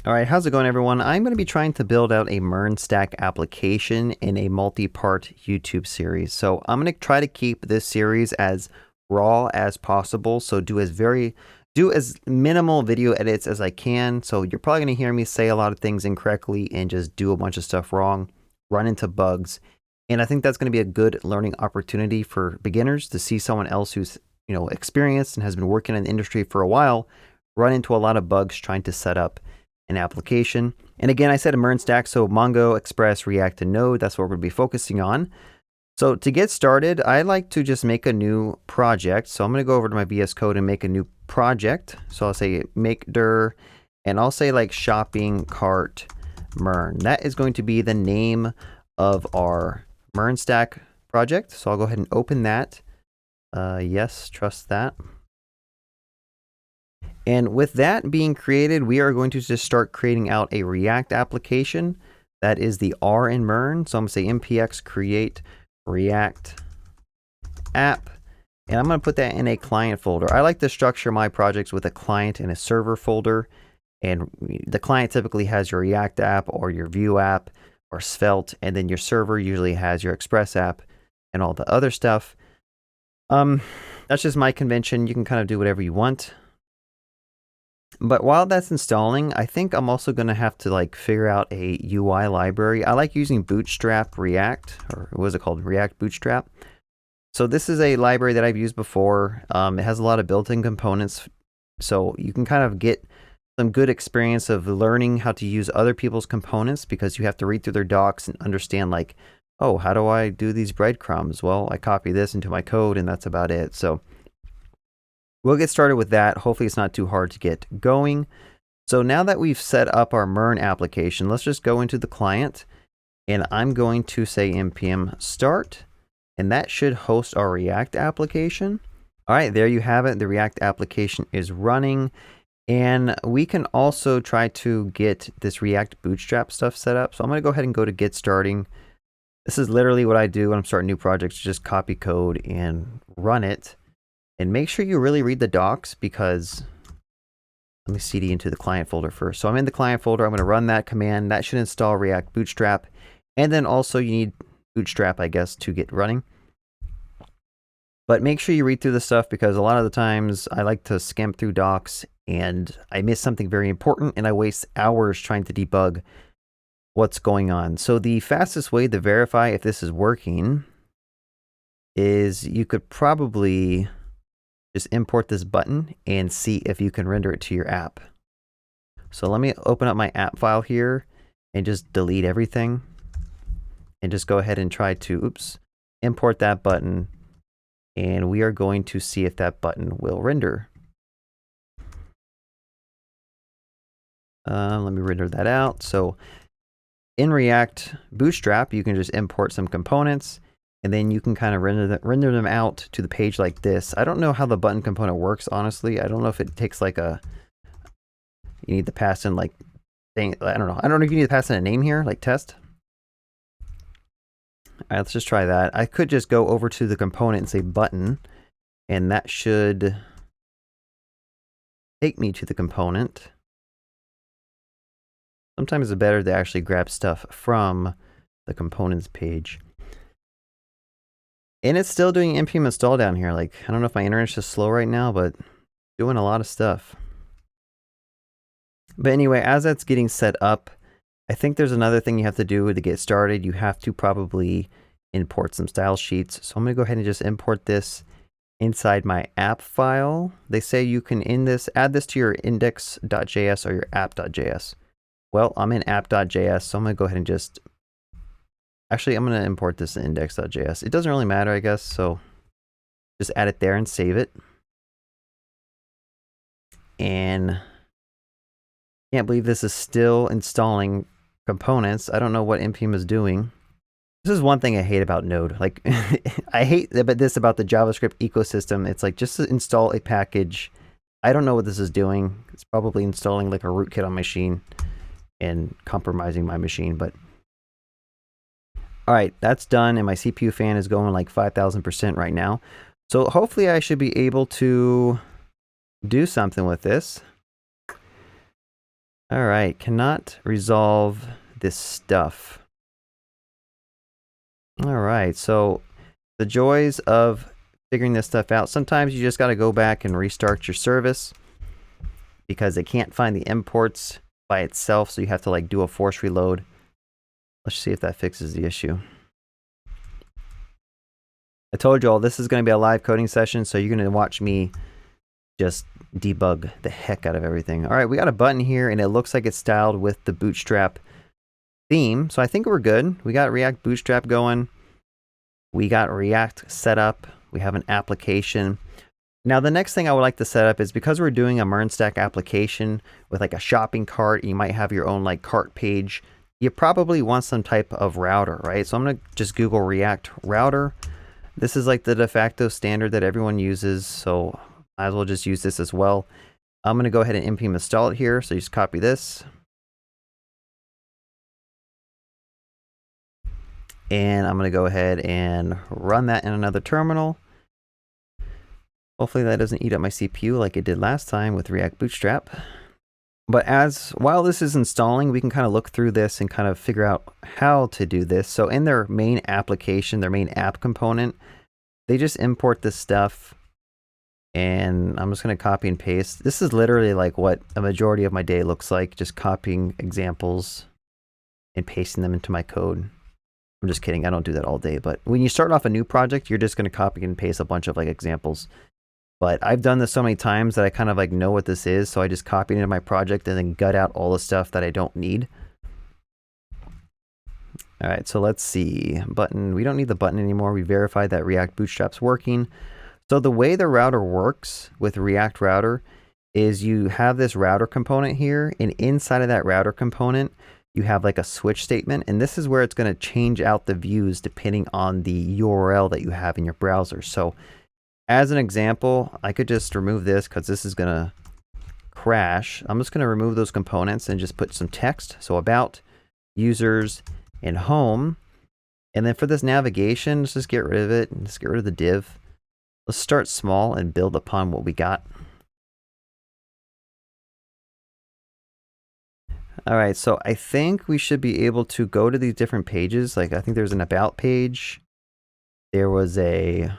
All right, how's it going, everyone? I'm going to be trying to build out a MERN stack application in a multi-part YouTube series. So I'm going to try to keep this series as raw as possible. So do as minimal video edits as I can. So you're probably going to hear me say a lot of things incorrectly and just do a bunch of stuff wrong, run into bugs. And I think that's going to be a good learning opportunity for beginners to see someone else who's, experienced and has been working in the industry for a while, run into a lot of bugs trying to set up an application. And again, I said a MERN stack, so Mongo, Express, React, and Node, that's what we're going to be focusing on. So to get started, I like to just make a new project. So I'm going to go over to my VS Code and make a new project. So I'll say make dir, and I'll say like shopping cart MERN. That is going to be the name of our MERN stack project. So I'll go ahead and open that. Yes, trust that. And with that being created, we are going to just start creating out a React application. That is the R in MERN. So I'm going to say npx create React app. And I'm going to put that in a client folder. I like to structure my projects with a client and a server folder. And the client typically has your React app or your Vue app or Svelte. And then your server usually has your Express app and all the other stuff. That's just my convention. You can kind of do whatever you want. But while that's installing, I think I'm also going to have to figure out a UI library. I like using Bootstrap React, or what is it called? React Bootstrap. So this is a library that I've used before. It has a lot of built-in components. So you can kind of get some good experience of learning how to use other people's components, because you have to read through their docs and understand oh, how do I do these breadcrumbs? Well, I copy this into my code and that's about it. So we'll get started with that. Hopefully it's not too hard to get going. So now that we've set up our MERN application, let's just go into the client, and I'm going to say npm start, and that should host our React application. All right, there you have it. The React application is running, and we can also try to get this React Bootstrap stuff set up. So I'm going to go ahead and go to get starting. This is literally what I do when I'm starting new projects, just copy code and run it. And make sure you really read the docs, because let me cd into the client folder first. So I'm in the client folder. I'm going to run that command. That should install React Bootstrap. And then also you need Bootstrap, I guess, to get running. But make sure you read through the stuff, because a lot of the times I like to skim through docs and I miss something very important and I waste hours trying to debug what's going on. So the fastest way to verify if this is working is you could probably just import this button and see if you can render it to your app. So let me open up my app file here and just delete everything and just go ahead and try to, import that button. And we are going to see if that button will render. Let me render that out. So in React Bootstrap, you can just import some components, and then you can kind of render them out to the page like this. I don't know how the button component works, honestly. I don't know if it takes you need to pass in thing. I don't know. I don't know if you need to pass in a name here, like test. All right, let's just try that. I could just go over to the component and say button, and that should take me to the component. Sometimes it's better to actually grab stuff from the components page. And it's still doing npm install down here. I don't know if my internet's just slow right now, but doing a lot of stuff. But anyway, as that's getting set up, I think there's another thing you have to do to get started. You have to probably import some style sheets. So I'm going to go ahead and just import this inside my app file. They say you can add this to your index.js or your app.js. Well, I'm in app.js, so I'm going to go ahead and actually, I'm going to import this in index.js. It doesn't really matter, I guess, so just add it there and save it. And can't believe this is still installing components. I don't know what npm is doing. This is one thing I hate about Node. I hate this about the JavaScript ecosystem. It's just to install a package. I don't know what this is doing. It's probably installing a rootkit on my machine and compromising my machine, but all right, that's done, and my CPU fan is going 5,000% right now. So hopefully I should be able to do something with this. All right, cannot resolve this stuff. All right, so the joys of figuring this stuff out. Sometimes you just got to go back and restart your service because it can't find the imports by itself, so you have to like do a force reload. Let's see if that fixes the issue. I told you all this is going to be a live coding session, so you're going to watch me just debug the heck out of everything. All right, we got a button here, and it looks like it's styled with the Bootstrap theme, so I think we're good. We got React Bootstrap going. We got React set up. We have an application. Now, the next thing I would like to set up is because we're doing a MERN stack application with like a shopping cart, you might have your own like cart page. You probably want some type of router, right? So I'm going to just Google React router. This is like the de facto standard that everyone uses, so might as well just use this as well. I'm going to go ahead and npm install it here, so you just copy this. And I'm going to go ahead and run that in another terminal. Hopefully that doesn't eat up my CPU like it did last time with React Bootstrap. But while this is installing, we can kind of look through this and kind of figure out how to do this. So in their main application, their main app component, they just import this stuff. And I'm just going to copy and paste. This is literally like what a majority of my day looks like, just copying examples and pasting them into my code. I'm just kidding. I don't do that all day. But when you start off a new project, you're just going to copy and paste a bunch of like examples. But I've done this so many times that I kind of like know what this is. So I just copy it into my project and then gut out all the stuff that I don't need. All right, so let's see. Button. We don't need the button anymore. We verified that React Bootstrap's working. So the way the router works with React Router is you have this router component here, and inside of that router component, you have like a switch statement, and this is where it's going to change out the views depending on the URL that you have in your browser. So as an example, I could just remove this because this is going to crash. I'm just going to remove those components and just put some text. So about, users, and home. And then for this navigation, let's just get rid of it and just get rid of the div. Let's start small and build upon what we got. All right, so I think we should be able to go to these different pages. Like I think there's an about page. There was a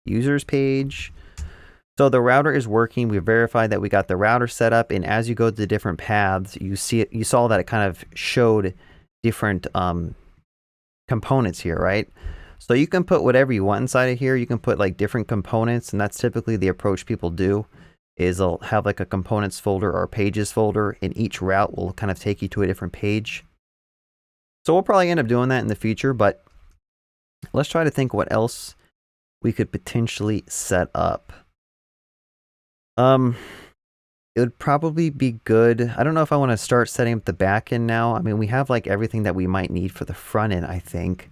users page. So the router is working. We verified that we got the router set up, and as you go to the different paths, you saw that it kind of showed different components here, right? So you can put whatever you want inside of here. You can put like different components, and that's typically the approach people do, is they'll have like a components folder or a pages folder, and each route will kind of take you to a different page. So we'll probably end up doing that in the future, but let's try to think what else we could potentially set up. It would probably be good. I don't know if I want to start setting up the back end now. I mean, we have like everything that we might need for the front end, I think.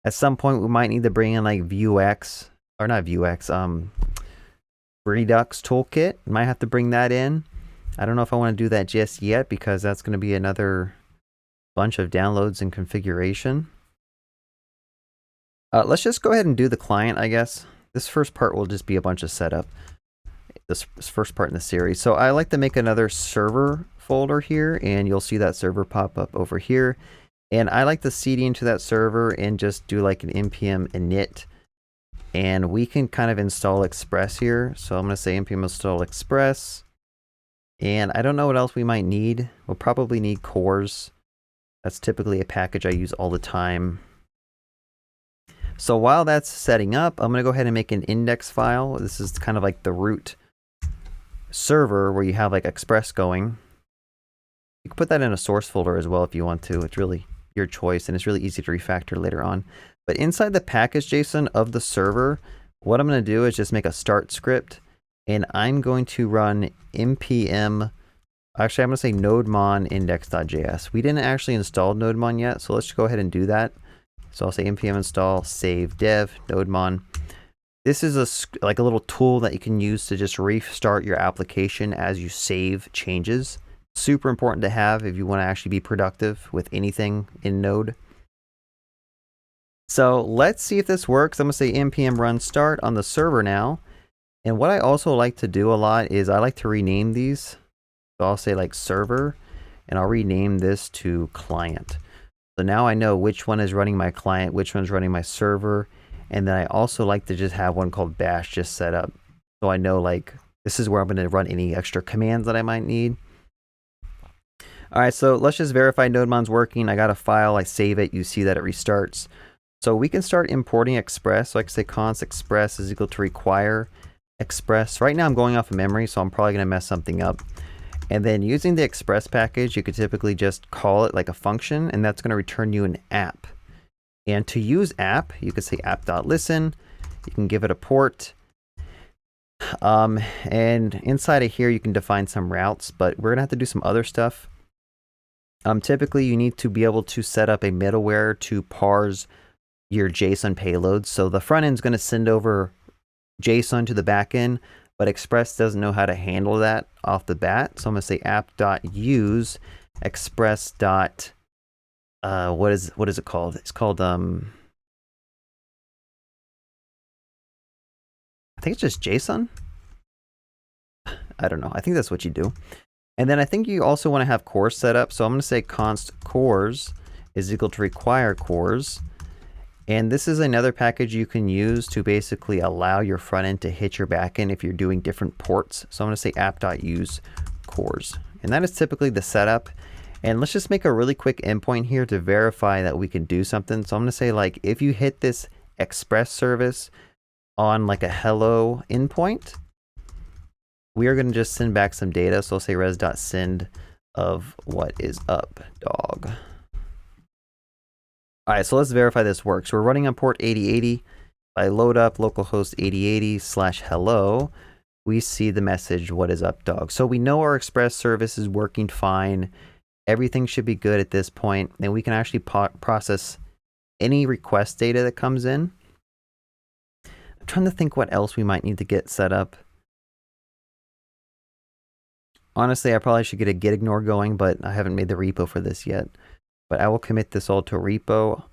At some point, we might need to bring in like Vuex, or not Vuex, Redux toolkit. Might have to bring that in. I don't know if I want to do that just yet because that's going to be another bunch of downloads and configuration. Let's just go ahead and do the client, I guess. This first part will just be a bunch of setup. This first part in the series. So I like to make another server folder here, and you'll see that server pop up over here. And I like to cd into that server and just do like an npm init. And we can kind of install Express here. So I'm going to say npm install Express. And I don't know what else we might need. We'll probably need cores. That's typically a package I use all the time. So while that's setting up, I'm going to go ahead and make an index file. This is kind of like the root server where you have like Express going. You can put that in a source folder as well if you want to. It's really your choice, and it's really easy to refactor later on. But inside the package.json of the server, what I'm going to do is just make a start script, and I'm going to run npm, actually I'm going to say nodemon index.js. We didn't actually install nodemon yet, so let's go ahead and do that. So I'll say npm install save dev nodemon. This is like a little tool that you can use to just restart your application as you save changes. Super important to have if you want to actually be productive with anything in Node. So let's see if this works. I'm going to say npm run start on the server now. And what I also like to do a lot is I like to rename these. So I'll say like server, and I'll rename this to client. So now I know which one is running my client, which one's running my server. And then I also like to just have one called bash just set up. So I know like this is where I'm going to run any extra commands that I might need. All right, so let's just verify NodeMon's working. I got a file, I save it, you see that it restarts. So we can start importing Express. So I can say const express is equal to require Express. Right now I'm going off of memory, so I'm probably going to mess something up. And then using the Express package, you could typically just call it like a function, and that's going to return you an app. And to use app, you could say app.listen. You can give it a port. And inside of here, you can define some routes, but we're going to have to do some other stuff. Typically, you need to be able to set up a middleware to parse your JSON payloads. So the front end is going to send over JSON to the back end, but Express doesn't know how to handle that off the bat. So I'm going to say app.use express. What is it called? It's called I think it's just JSON. I don't know. I think that's what you do. And then I think you also want to have cores set up. So I'm going to say const cores is equal to require cores. And this is another package you can use to basically allow your front end to hit your back end if you're doing different ports. So I'm going to say app.use cores. And that is typically the setup. And let's just make a really quick endpoint here to verify that we can do something. So I'm going to say like if you hit this express service on like a hello endpoint, we are going to just send back some data. So I'll say res.send of what is up, dog. All right, so let's verify this works. We're running on port 8080. If I load up localhost 8080/hello, we see the message, what is up, dog? So we know our Express service is working fine. Everything should be good at this point, and we can actually process any request data that comes in. I'm trying to think what else we might need to get set up. Honestly, I probably should get a git ignore going, but I haven't made the repo for this yet. But I will commit this all to a repo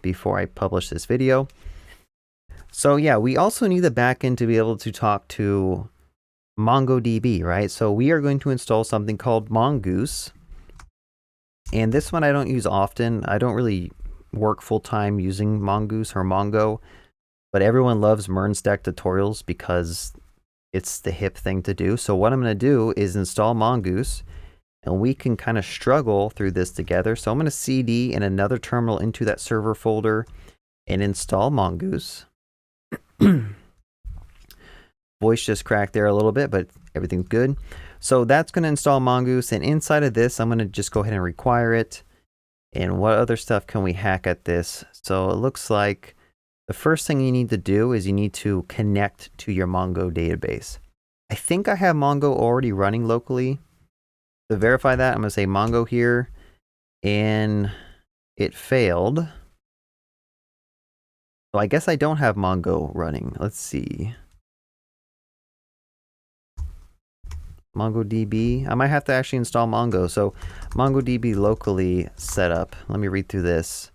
before I publish this video. So yeah, we also need the backend to be able to talk to MongoDB, right? So we are going to install something called Mongoose. And this one I don't use often. I don't really work full-time using Mongoose or Mongo, but everyone loves MERN stack tutorials because it's the hip thing to do. So what I'm going to do is install Mongoose, and we can kind of struggle through this together. So I'm going to cd in another terminal into that server folder and install Mongoose. Voice just cracked there a little bit, but everything's good. So that's going to install Mongoose, and inside of this, I'm going to just go ahead and require it. And what other stuff can we hack at this? So it looks like the first thing you need to do is you need to connect to your Mongo database. I think I have Mongo already running locally. To verify that, I'm going to say Mongo here, and it failed. So I guess I don't have Mongo running. Let's see. MongoDB. I might have to actually install Mongo. So MongoDB locally setup. Let me read through this.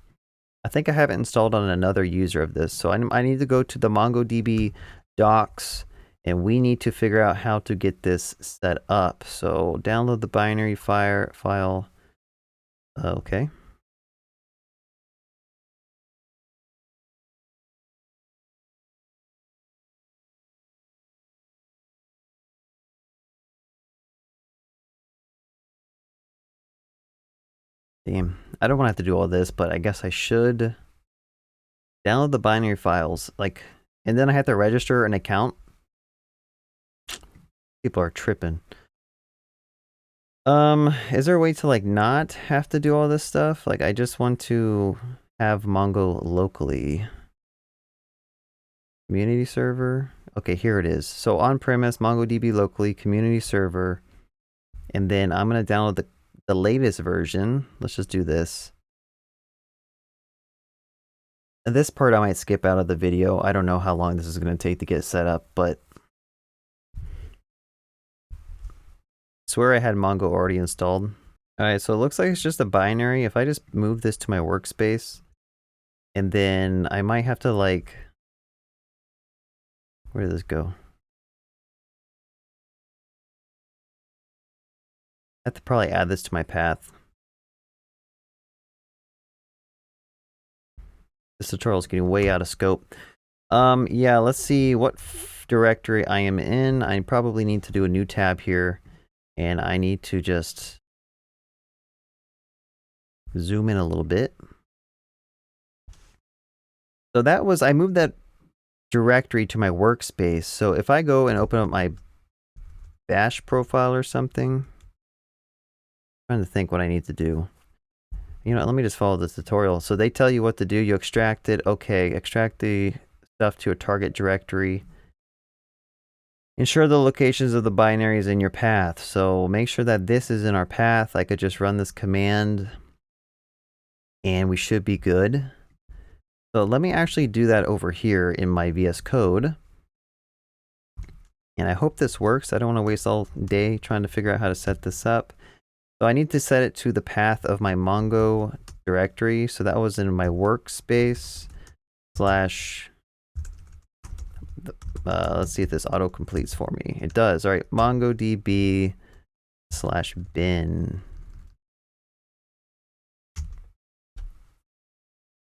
I think I have it installed on another user of this. So I need to go to the MongoDB docs, and we need to figure out how to get this set up. So download the binary file. Okay. Damn, I don't want to have to do all this, but I guess I should download the binary files, like, and then I have to register an account. People are tripping. Is there a way to like not have to do all this stuff? Like, I just want to have Mongo locally. Community server. Okay, here it is. So on-premise, MongoDB locally, community server, and then I'm gonna download the latest version. Let's just do this. And this part I might skip out of the video. I don't know how long this is going to take to get set up, but I swear I had Mongo already installed. Alright, so it looks like it's just a binary. If I just move this to my workspace, and then I might have to like, where did this go? have to probably add this to my path. This tutorial is getting way out of scope. Yeah, let's see what directory I am in. I probably need to do a new tab here, and I need to just zoom in a little bit. So that was, I moved that directory to my workspace. So if I go and open up my bash profile or something, I'm trying to think what I need to do. You know, let me just follow this tutorial. So they tell you what to do. You extract it. Okay, extract the stuff to a target directory. Ensure the locations of the binaries in your path. So make sure that this is in our path. I could just run this command and we should be good. So let me actually do that over here in my VS Code. And I hope this works. I don't want to waste all day trying to figure out how to set this up. So I need to set it to the path of my Mongo directory. So that was in my workspace slash, let's see if this auto completes for me. It does. All right, MongoDB slash bin.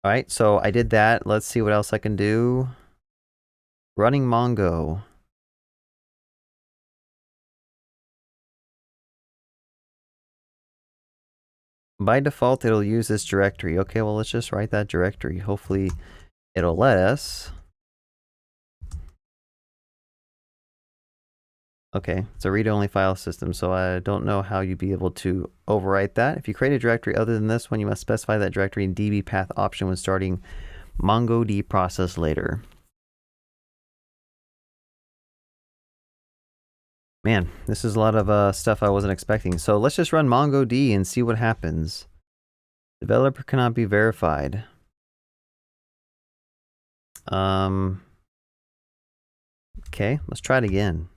All right, so I did that. Let's see what else I can do. Running Mongo. By default, it'll use this directory. Okay, well, let's just write that directory. Hopefully, it'll let us. Okay, it's a read-only file system, so I don't know how you'd be able to overwrite that. If you create a directory other than this one, you must specify that directory in db path option when starting MongoD process later. Man, this is a lot of stuff I wasn't expecting. So let's just run MongoD and see what happens. Developer cannot be verified. Okay, let's try it again.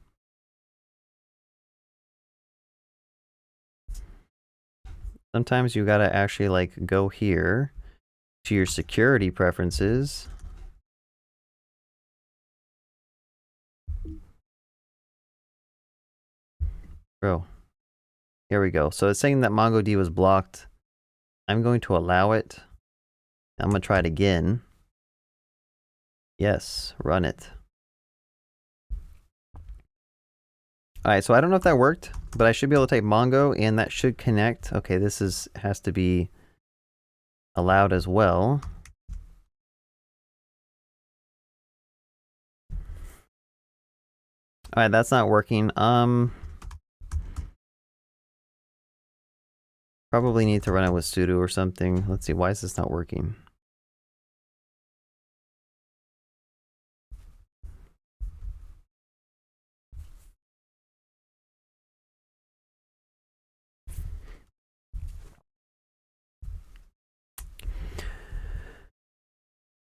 Sometimes you gotta actually like go here to your security preferences. Bro, here we go. So it's saying that MongoD was blocked. I'm going to allow it. I'm gonna try it again. Yes, run it. All right, so I don't know if that worked, but I should be able to type Mongo and that should connect. Okay, this has to be allowed as well. All right, that's not working. Probably need to run it with sudo or something. Let's see, why is this not working?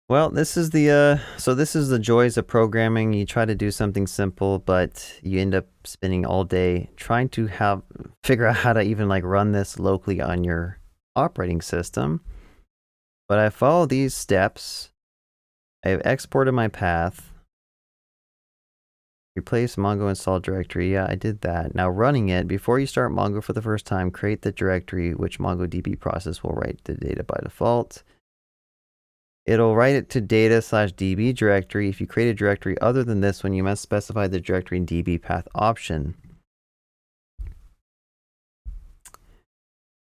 Well, this is the so this is the joys of programming. You try to do something simple, but you end up spending all day trying to figure out how to even like run this locally on your operating system. But I follow these steps. I have exported my path. Replace Mongo install directory. Yeah, I did that. Now running it, before you start Mongo for the first time, create the directory which MongoDB process will write the data by default. It'll write it to data/db directory. If you create a directory other than this one, you must specify the directory in db path option.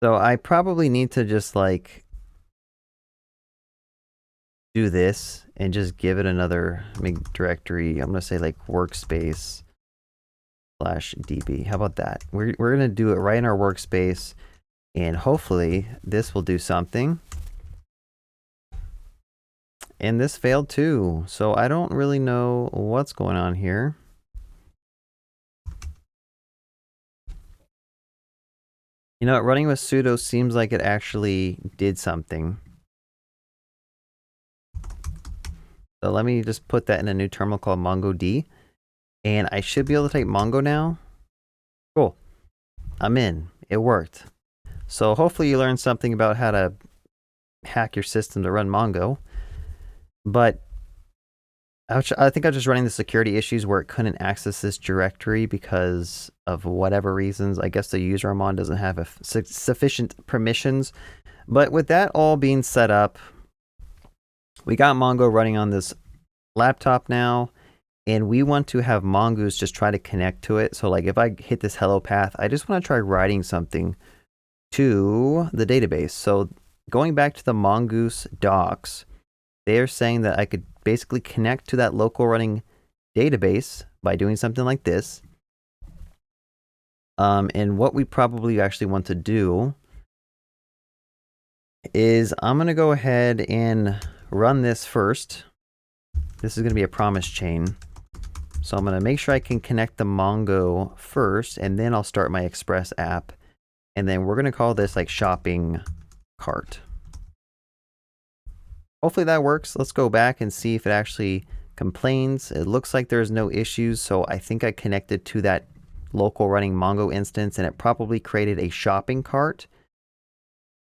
So I probably need to just like do this and just give it another directory. I'm gonna say like workspace /db. How about that? We're gonna do it right in our workspace, and hopefully this will do something. And this failed too, so I don't really know what's going on here. You know, running with sudo seems like it actually did something. So let me just put that in a new terminal called MongoD. And I should be able to type Mongo now. Cool. I'm in. It worked. So hopefully you learned something about how to hack your system to run Mongo. But I think I was just running the security issues where it couldn't access this directory because of whatever reasons. I guess the user I'm on doesn't have sufficient permissions. But with that all being set up, we got Mongo running on this laptop now, and we want to have Mongoose just try to connect to it. So like if I hit this hello path, I just want to try writing something to the database. So going back to the Mongoose docs, they're saying that I could basically connect to that local running database by doing something like this. And what we probably actually want to do is I'm going to go ahead and run this first. This is going to be a promise chain. So I'm going to make sure I can connect the Mongo first, and then I'll start my Express app. And then we're going to call this like shopping cart. Hopefully that works. Let's go back and see if it actually complains. It looks like there's no issues, so I think I connected to that local running Mongo instance, and it probably created a shopping cart.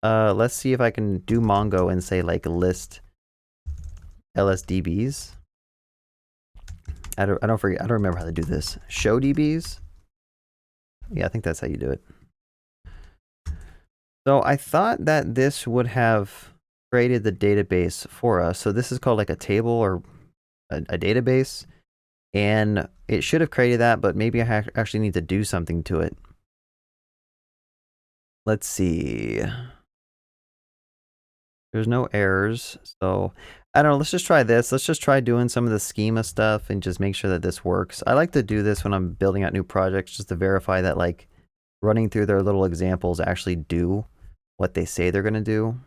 Let's see if I can do Mongo and say like list LSDBs. I don't remember how to do this. Show DBs. Yeah, I think that's how you do it. So I thought that this would have created the database for us. So this is called like a table or a database, and it should have created that, but maybe I actually need to do something to it. Let's see. There's no errors, so I don't know. Let's just try this. Let's just try doing some of the schema stuff and just make sure that this works. I like to do this when I'm building out new projects just to verify that like running through their little examples actually do what they say they're going to do.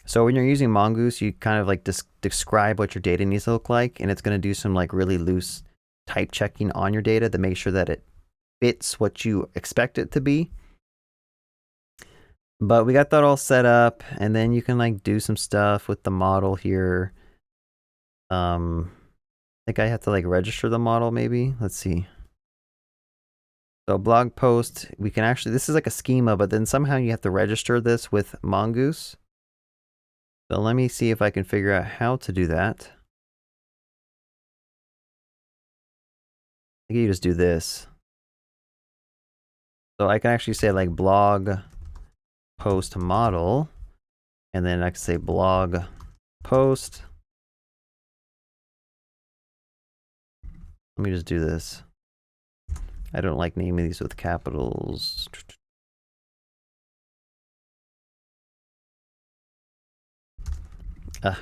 So when you're using Mongoose, you kind of like describe what your data needs to look like, and it's going to do some like really loose type checking on your data to make sure that it fits what you expect it to be. But we got that all set up, and then you can like do some stuff with the model here. I think I have to like register the model maybe. Let's see. So blog post, we can actually, this is like a schema, but then somehow you have to register this with Mongoose. So let me see if I can figure out how to do that. I think you just do this. So I can actually say like blog post model, and then I can say blog post. Let me just do this. I don't like naming these with capitals.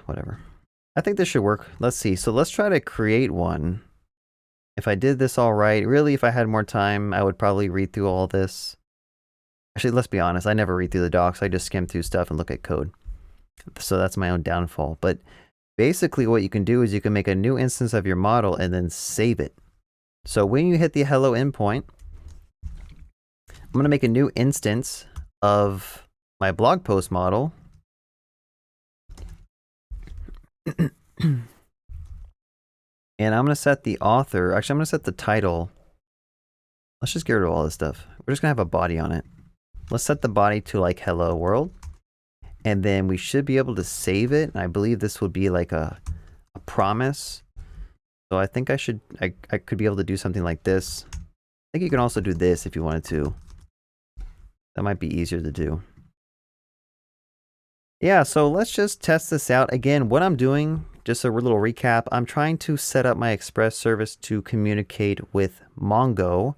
Whatever. I think this should work. Let's see. So let's try to create one. If I did this all right, really, if I had more time, I would probably read through all this. Actually, let's be honest. I never read through the docs. I just skim through stuff and look at code. So that's my own downfall. But basically what you can do is you can make a new instance of your model and then save it. So when you hit the hello endpoint, I'm going to make a new instance of my blog post model. And I'm going to set the author. Actually, I'm going to set the title. Let's just get rid of all this stuff. We're just going to have a body on it. Let's set the body to like hello world. And then we should be able to save it. And I believe this would be like a promise. So I think I could be able to do something like this. I think you can also do this if you wanted to. That might be easier to do. Yeah, so let's just test this out. Again, what I'm doing, just a little recap, I'm trying to set up my Express service to communicate with Mongo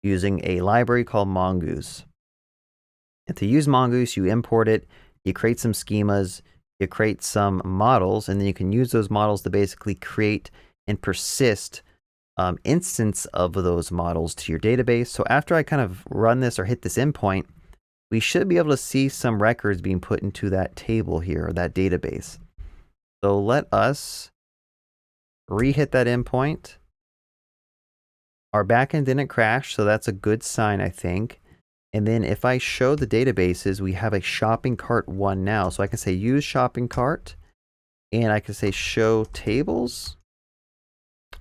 using a library called Mongoose. And to use Mongoose, you import it, you create some schemas, you create some models, and then you can use those models to basically create and persist instance of those models to your database. So after I kind of run this or hit this endpoint, we should be able to see some records being put into that table here, or that database. So let us re-hit that endpoint. Our backend didn't crash, so that's a good sign, I think. And then if I show the databases, we have a shopping cart one now. So I can say use shopping cart, and I can say show tables.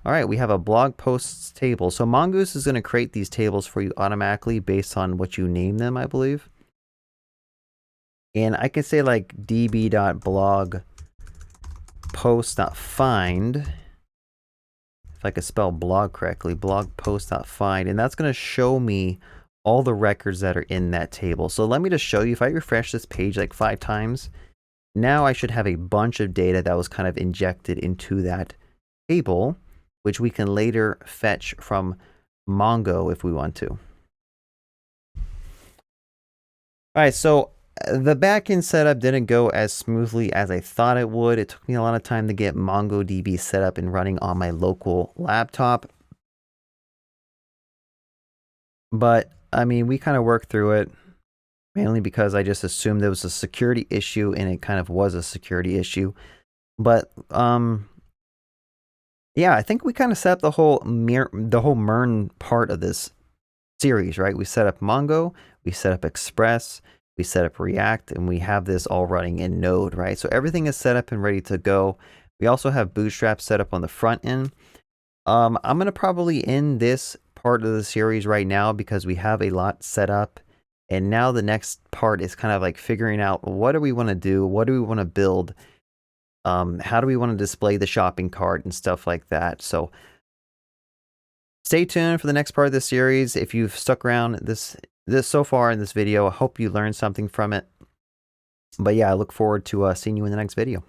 All right, we have a blog posts table. So Mongoose is going to create these tables for you automatically based on what you name them, I believe. And I can say like db.blog post.find, if I could spell blog correctly, blog post.find, and that's going to show me all the records that are in that table. So let me just show you, if I refresh this page like 5 times, now I should have a bunch of data that was kind of injected into that table, which we can later fetch from Mongo if we want to. All right, so the backend setup didn't go as smoothly as I thought it would. It took me a lot of time to get MongoDB set up and running on my local laptop. But I mean, we kind of worked through it, mainly because I just assumed there was a security issue, and it kind of was a security issue. But yeah, I think we kind of set up the whole MERN part of this series, right? We set up Mongo, we set up Express, we set up React, and we have this all running in Node, right? So everything is set up and ready to go. We also have Bootstrap set up on the front end. I'm going to probably end this part of the series right now because we have a lot set up. And now the next part is kind of like figuring out, what do we want to do? What do we want to build? How do we want to display the shopping cart and stuff like that? So stay tuned for the next part of this series. If you've stuck around this so far in this video, I hope you learned something from it. But yeah, I look forward to seeing you in the next video.